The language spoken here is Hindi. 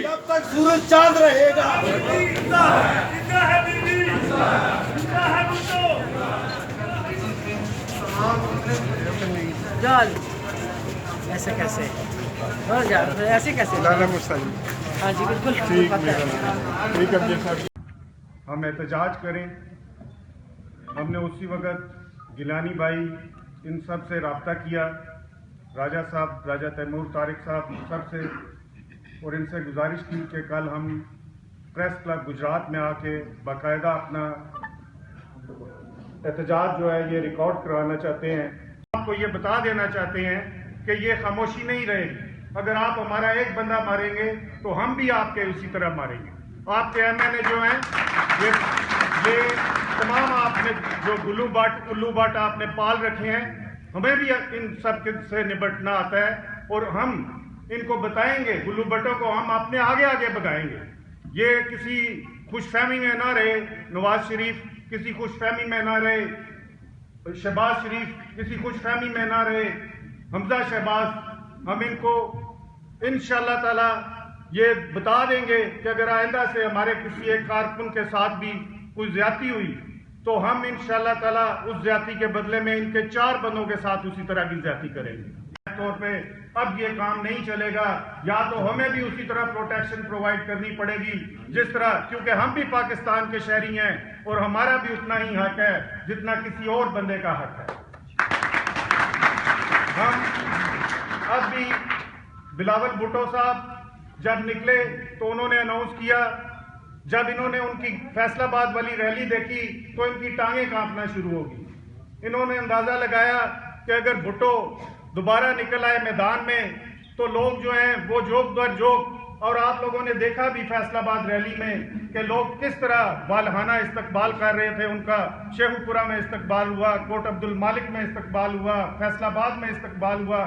जब तक सूरज चांद रहेगा। जाल ऐसे कैसे और जाल ऐसे कैसे? हाँ जी बिल्कुल ठीक है। हम एहतजाज करें। हमने उसी वक्त गिलानी भाई इन सब से रब्ता किया, राजा साहब, राजा तैमूर तारिक साहब सब से, और इनसे गुजारिश की कि कल हम प्रेस क्लब गुजरात में आके बाकायदा अपना एहतजाज जो है ये रिकॉर्ड करवाना चाहते हैं। आपको ये बता देना चाहते हैं कि ये खामोशी नहीं रहेगी। अगर आप हमारा एक बंदा मारेंगे तो हम भी आपके उसी तरह मारेंगे। आपके एमएनए जो हैं ये तमाम आपने जो उल्लू बाट आपने पाल रखे हैं, हमें भी इन सब से निपटना आता है और हम इनको बताएंगे, उल्लू बटों को हम अपने आगे आगे भगाएंगे। ये किसी खुशफहमी में ना रहे, नवाज शरीफ किसी खुशफहमी में ना रहे, शहबाज शरीफ किसी खुशफहमी में ना रहे, हमजा शहबाज, हम इनको इंशाअल्लाह ताला ये बता देंगे कि अगर आइंदा से हमारे किसी एक कारकुन के साथ भी कोई ज्यादती हुई तो हम इंशाअल्लाह ताला उस ज्यादती के बदले में इनके 4 बंदों के साथ उसी तरह की ज्यादती करेंगे। तौर पे अब ये काम नहीं चलेगा, या तो हमें भी उसी तरह प्रोटेक्शन प्रोवाइड करनी पड़ेगी जिस तरह, क्योंकि हम भी पाकिस्तान के शहरी हैं और हमारा भी उतना ही हक है जितना किसी और बंदे का हक है। हम अब भी बिलावल भुट्टो साहब जब निकले तो उन्होंने अनाउंस किया, जब इन्होंने उनकी फैसलाबाद वाली रैली देखी तो इनकी टांगें कांपना शुरू होगी। इन्होंने अंदाजा लगाया कि अगर भुट्टो दोबारा निकल आए मैदान में तो लोग जो हैं वो जोक दर जोक, और आप लोगों ने देखा भी फैसलाबाद रैली में कि लोग किस तरह वालहाना इस्तकबाल कर रहे थे उनका। शेखुपुरा में इस्तकबाल हुआ, कोट अब्दुल मालिक में इस्तकबाल हुआ, फैसलाबाद में इस्तकबाल हुआ।